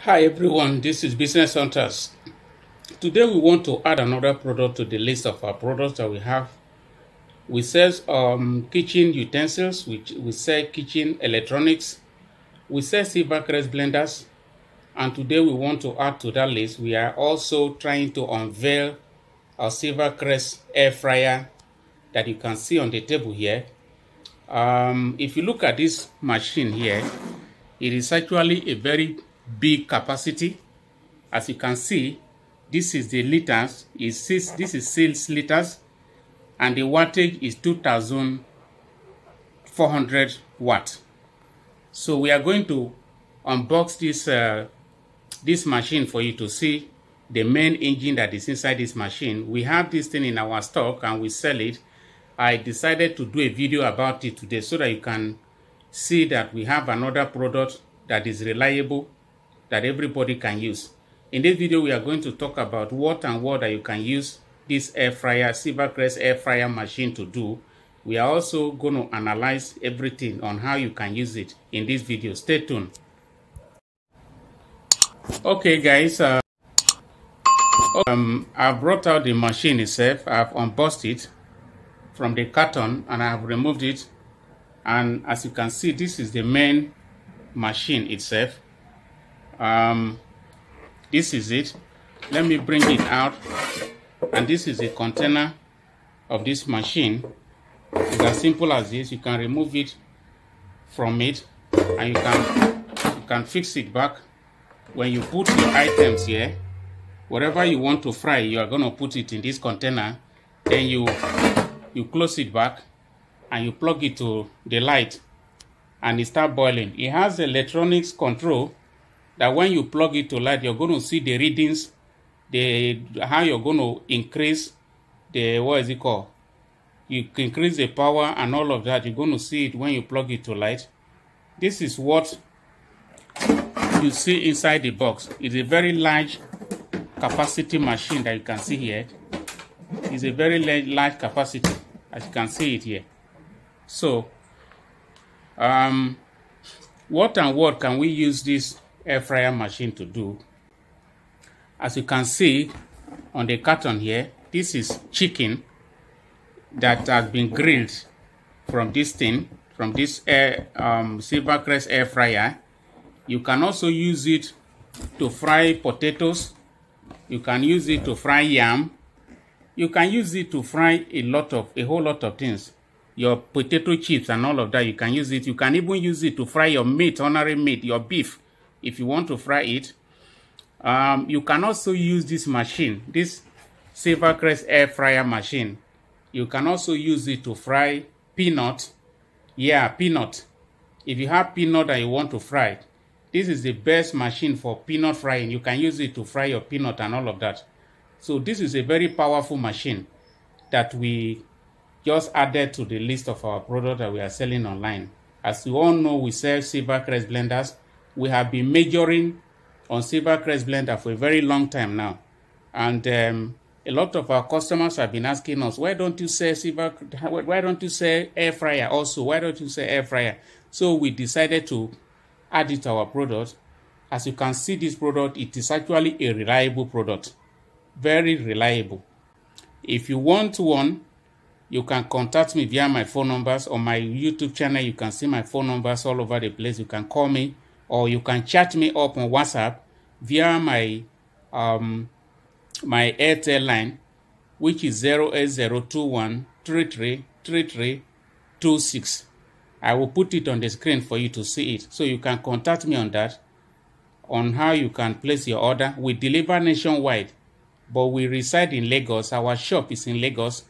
Hi everyone, this is Business Hunters. Today we want to add another product to the list of our products that we have. We sell kitchen utensils, we sell kitchen electronics, we sell Silvercrest blenders, and today we want to add to that list. We are also trying to unveil our Silvercrest air fryer that you can see on the table here. If you look at this machine here, it is actually a very big capacity. As you can see, this is the liters. This is 6 liters, and the wattage is 2,400 watt. So we are going to unbox this machine for you to see the main engine that is inside this machine. We have this thing in our stock and we sell it. I decided to do a video about it today so that you can see that we have another product that is reliable, that everybody can use. In this video, we are going to talk about what that you can use this air fryer, Silvercrest air fryer machine to do. We are also going to analyze everything on how you can use it in this video. Stay tuned. Okay guys, I brought out the machine itself. I've unboxed it from the carton and I have removed it, and as you can see, this is the main machine itself. This is it. Let me bring it out, and this is a container of this machine. It's as simple as this. You can remove it from it and you can fix it back. When you put your items here, whatever you want to fry, you are going to put it in this container. Then you close it back and you plug it to the light and it starts boiling. It has electronics control that when you plug it to light, you're going to see the readings, how you're going to increase the, you can increase the power and all of that. You're going to see it when you plug it to light. This is what you see inside the box. It's a very large capacity machine that you can see here. It's a very large capacity, as you can see it here. So, what can we use this air fryer machine to do? As you can see on the carton here, this is chicken that has been grilled from this thing, from this Silvercrest air fryer. You can also use it to fry potatoes. You can use it to fry yam. You can use it to fry a whole lot of things. Your potato chips and all of that, you can use it. You can even use it to fry your meat, ordinary meat, your beef, if you want to fry it. You can also use this machine, this Silvercrest air fryer machine. You can also use it to fry peanut. Yeah, peanut. If you have peanut that you want to fry, this is the best machine for peanut frying. You can use it to fry your peanut and all of that. So this is a very powerful machine that we just added to the list of our products that we are selling online. As you all know, we sell Silvercrest blenders. We have been majoring on Silvercrest blender for a very long time now. And a lot of our customers have been asking us, why don't you sell why don't you sell air fryer also? Why don't you sell air fryer? So we decided to add it to our product. As you can see, this product, it is actually a reliable product. Very reliable. If you want one, you can contact me via my phone numbers. On my YouTube channel, you can see my phone numbers all over the place. You can call me, or you can chat me up on WhatsApp via my my Airtel line, which is 08021333326. I will put it on the screen for you to see it. So you can contact me on that, on how you can place your order. We deliver nationwide, but we reside in Lagos. Our shop is in Lagos,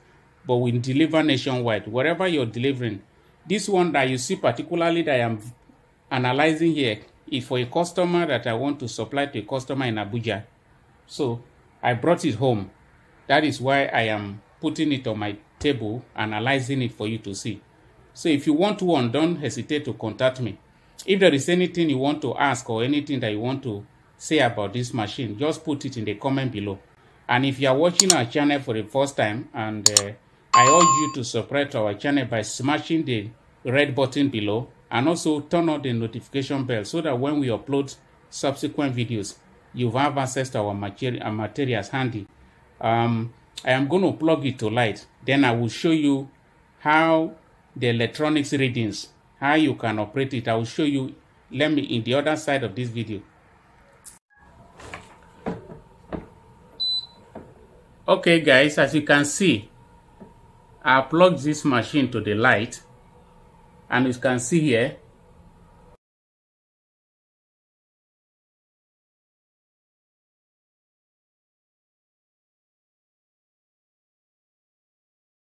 but we deliver nationwide. Wherever you're delivering. This one that you see particularly that I am analyzing here is for a customer that I want to supply to a customer in Abuja. So I brought it home. That is why I am putting it on my table, analyzing it for you to see. So if you want one, don't hesitate to contact me. If there is anything you want to ask or anything that you want to say about this machine, just put it in the comment below. And if you are watching our channel for the first time, and I urge you to subscribe to our channel by smashing the red button below, and also turn on the notification bell so that when we upload subsequent videos, you have access to our materials handy. I am going to plug it to light. Then I will show you how the electronics readings, how you can operate it. I will show you, let me in the other side of this video. Okay guys, as you can see, I plugged this machine to the light, and you can see here